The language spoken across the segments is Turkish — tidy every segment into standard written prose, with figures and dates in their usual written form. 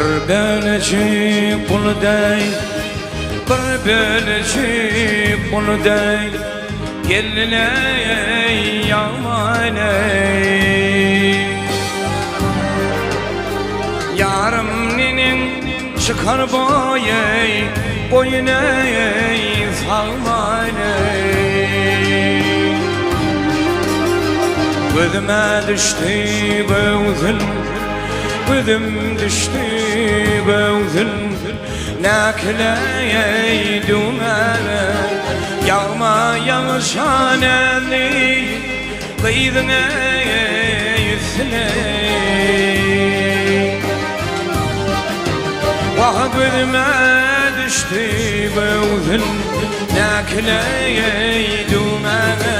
Berbeleci bunu değil, berbeleci bunu değil, geline yağmane. Yarım ninin çıkar boye, boyuna salmane. Gözüme düştü bevzün, gözüm düştü bevzün, nakle dumane. Yağma yağışhaneli, kıydına yüzüne. Vah gözüme düştü bevzün, nakle dumane.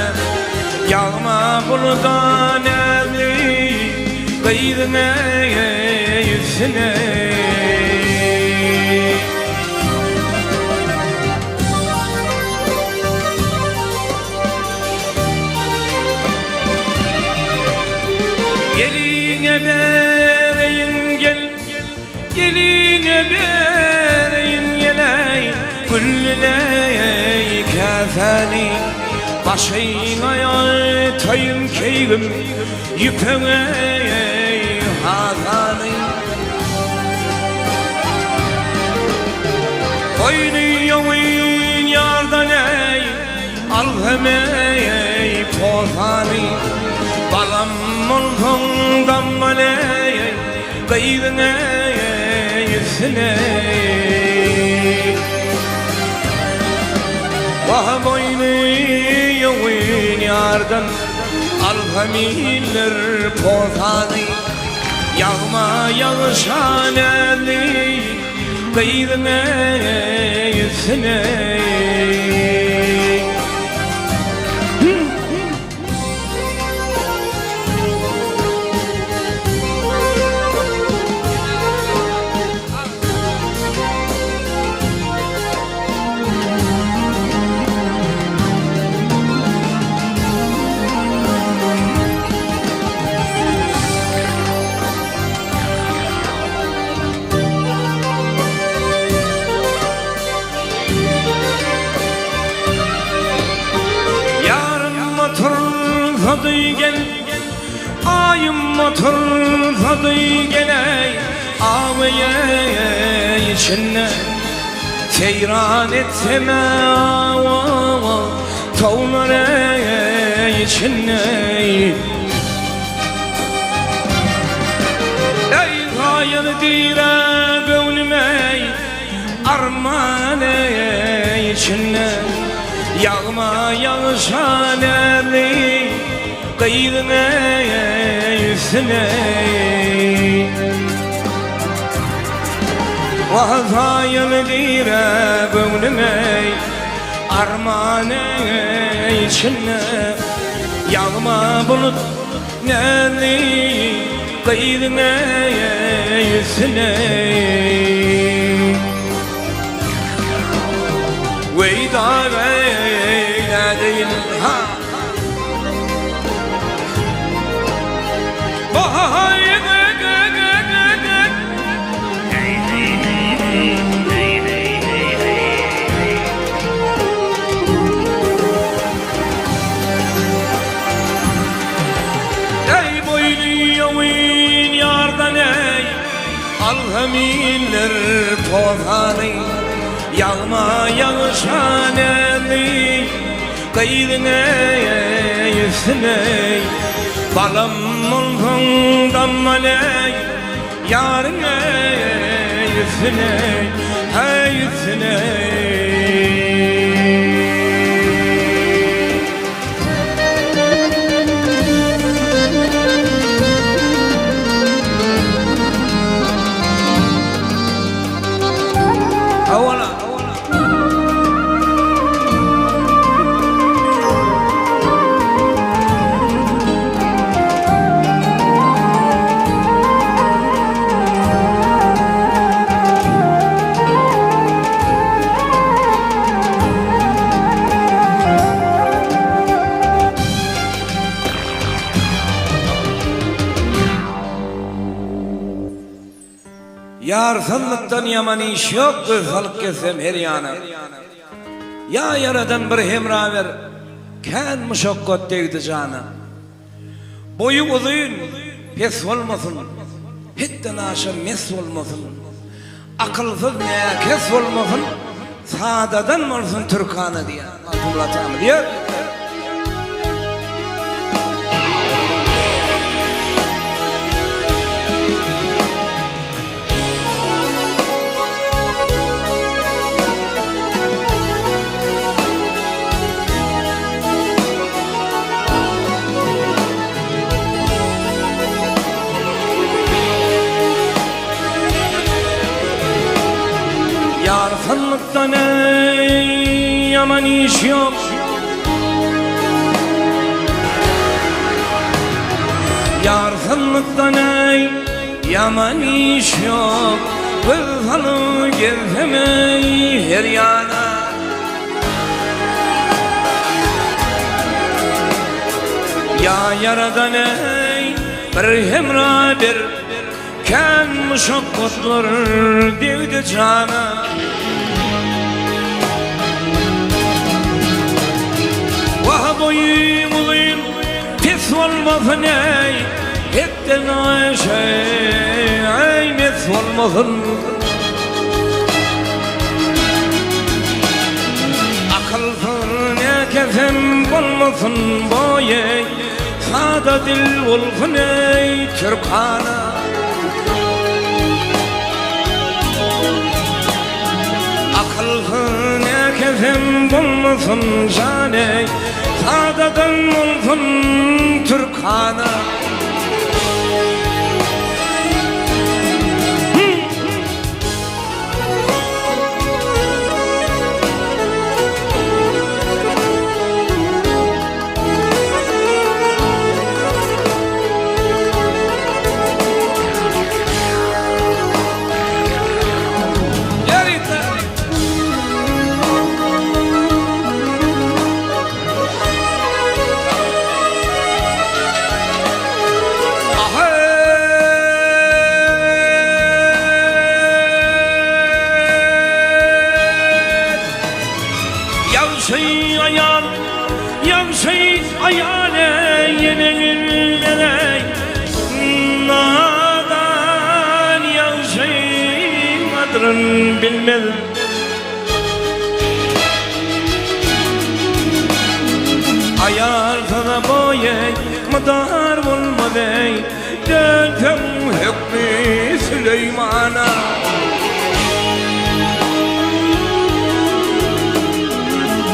Yağma buldan eli, kıydına yüzüne. Geline bereyin gel, geline bereyin geley, gülley kefeni. Başına yatayım keygim, yüpene hazani. Oynuyorsun yardan ey, alhemey pozani. Balam olgundan baley, kıydına yüzüne. Vah oynuyorsun yardan, alhemiller pozani. Yağma yağışhaneli, kıydına yüzüne. Tadı gel, ayım motor tadı gel, ağabeye içine seyran etseme, tavlara içine. Ey hayal dire gönlüme, armane içine. Yağma yağışhaneli, kıydına yüzüne. Vah hayal dire gönlüme, armane içine. Yağma bulut neli, kıydına yüzüne. Veyda veyda değil ha. Vay ey boyluyorsun yardan ey, alhemiller pozani. Yağma yağışhaneli, kıydına yüzüne. Balam olgundan baley, yarına yüzüne, hey yüzüne. Havala. Yarsızlıktan yaman iş yok, kızılık kesem her yana. Ya yaradan bir hemra ver, kän muşakkat degdi cana. Boyu uzun, pes olmasın, hitten aşa mes olmasın. Akılsız ne kes olmasın, sadadan olsun Türkanı diye. Hatırlatam diye. Yarsızlıktan yaman iş yok, yarsızlıktan yaman iş yok. Kızılı gezem her yana. Ya yaradan bir hemra bir, kän muşakkatlar degdi cana. Vah boyum uzun, pes olmasın hitten aşa mes olmasın. Akılsız ne kesem olmasın boy, sada dil olsun Türkana. Akılsız ne kesem olmasın cane, sadadan olsun Türkana. Yavşay ayane yenilene, nadan yavşay adrın bilmez. Ayar sana boye madar olmadı, döndüm hükmü Süleyman'a.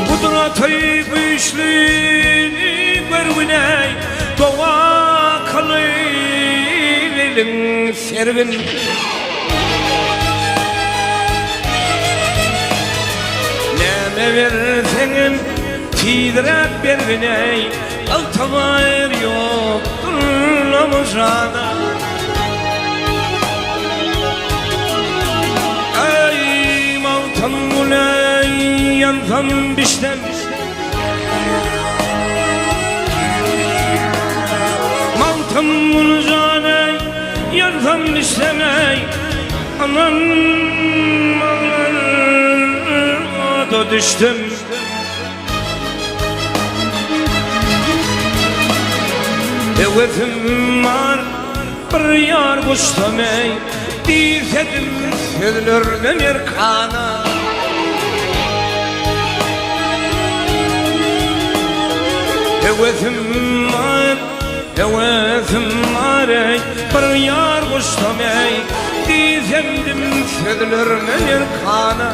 Kudret-i güçlüğünü görmüney, doğa kılılın servin. Neme versenin tidirep berviney, altamay yoktur namazana. Ey mavtam ulay yansam bişten, mavtam ulcanay yansam bişten. Anan da düştüm. Evetim var bir yar kuştamay, dizedim sözlerden erkana. Evetim var bir yar kuştamay, dizedim sözlerden erkana.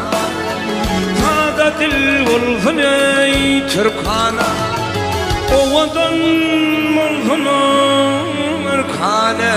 Sada dil olsun ey Türkana, ovadan olsun erkana.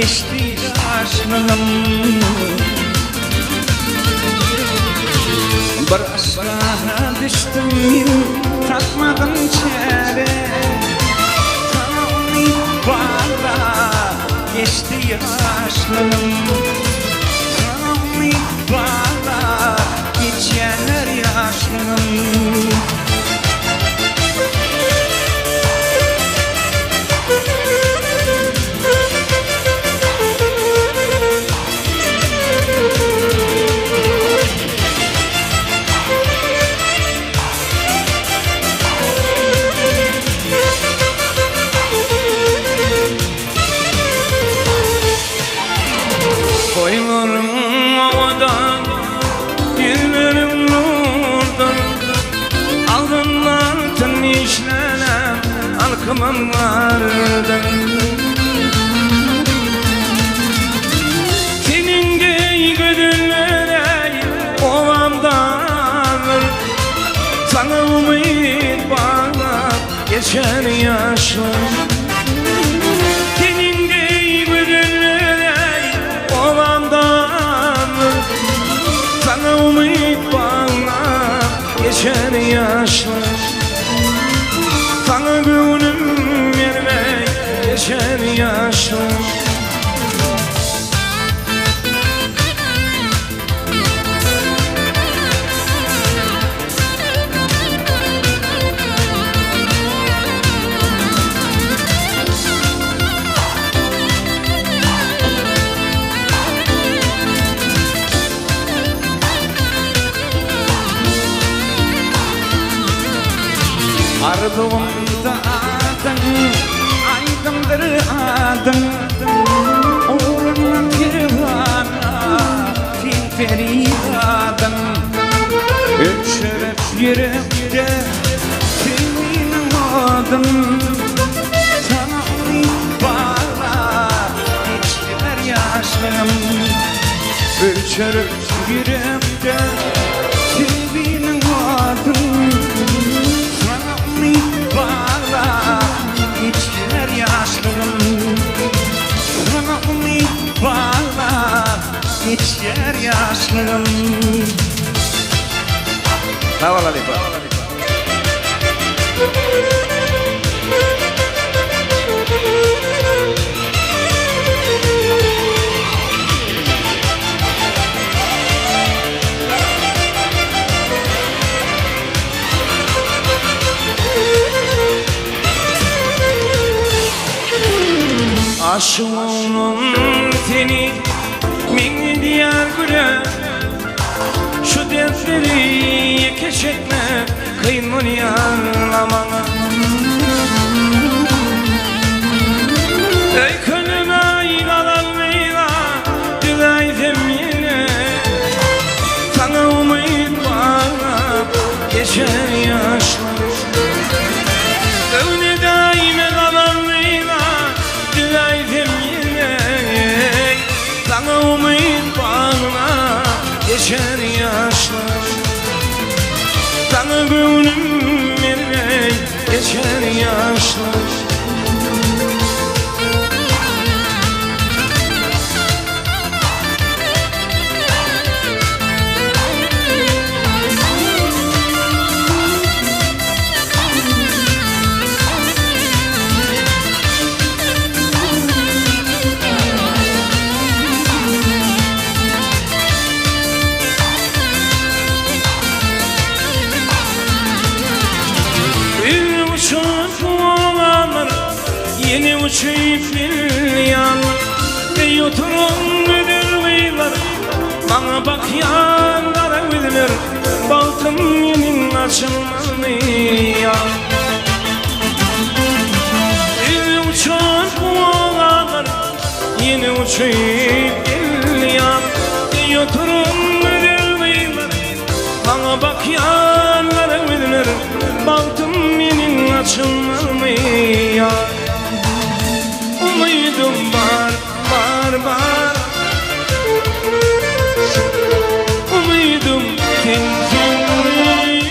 geçti yaşlığım. Bir aşka düştüm takmadım çare, sana bana geçti yaşlığım. Sana bana geçer yaşlığım. Koyularım havadan, güllerim nurdan, aldımdan tüm işlenem alkımlardan. Senin gey güdüllere ovamdanır, sana umut bağlar geçer yaşlar. Sana umut bağlar geçer yaşlar. Sana gönlüm vermek geçer yaşlar. Ardımda adın, aydındır adın, uğruna kirvana fil feridadın. Öksürüp yürekte senin adın, sana bana geçtiler yaşlarım. Öksürüp yürekte senin adın, bana geçtiler yaşlarım. Sana umut bana geçer yaşlarım. Havalı lipa. Aşığımın seni min diyar güle, şu dertleri keşfetme kıyın yanlamana. Ey kaleme inanalmayla dilaydım yine, sana umut bana geçer yaşlar. Öyle daime kalanmayla dilaydım yine, sana umut bana geçer yaşlar. Sana gönlüm vermek geçer yaşlar. Yeni uçuyup bir yanlar ve oturun müdür beyler, bana bak yanlara bilir, baltım yenin açılmalı ya. Bir uçak oğlanlar yeni uçuyup bir yan ve oturun müdür beyler, bana bak yanlara bilir, baltım yenin açılmalı ya. Umudum var, var, var. Umudum kendimdir.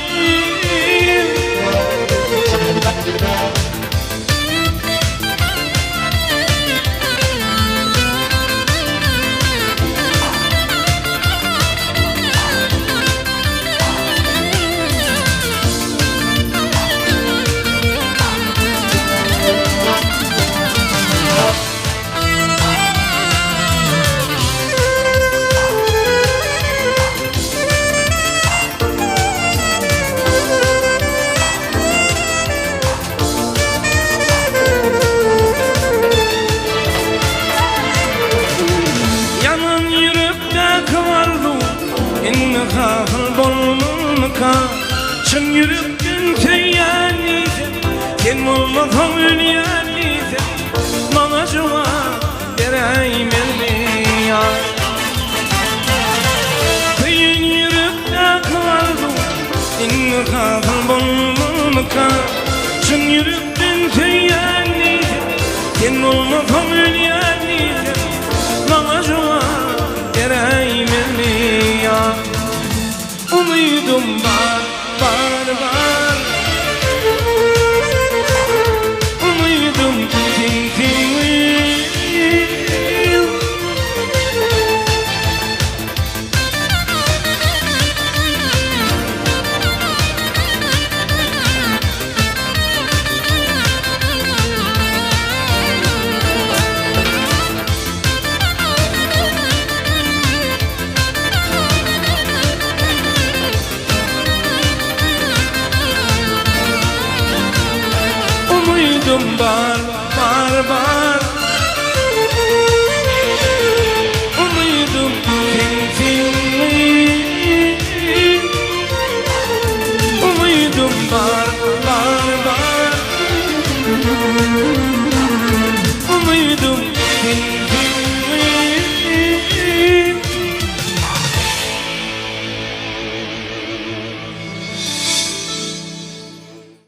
yürekten teyyaniyse, sen olmasan ünyaniyse, bana cevap vereyim ya. Kıyın yürekte kaldım, in kaldım bulmamaka. Sen yürekten teyyaniyse, sen olmasan ünyaniyse, bana cevap vereyim ya. Umudum var, var, var. Umudum tin tin. Umudum var, var, var. Umudum tin tin. Umudum var, var, var. Umudum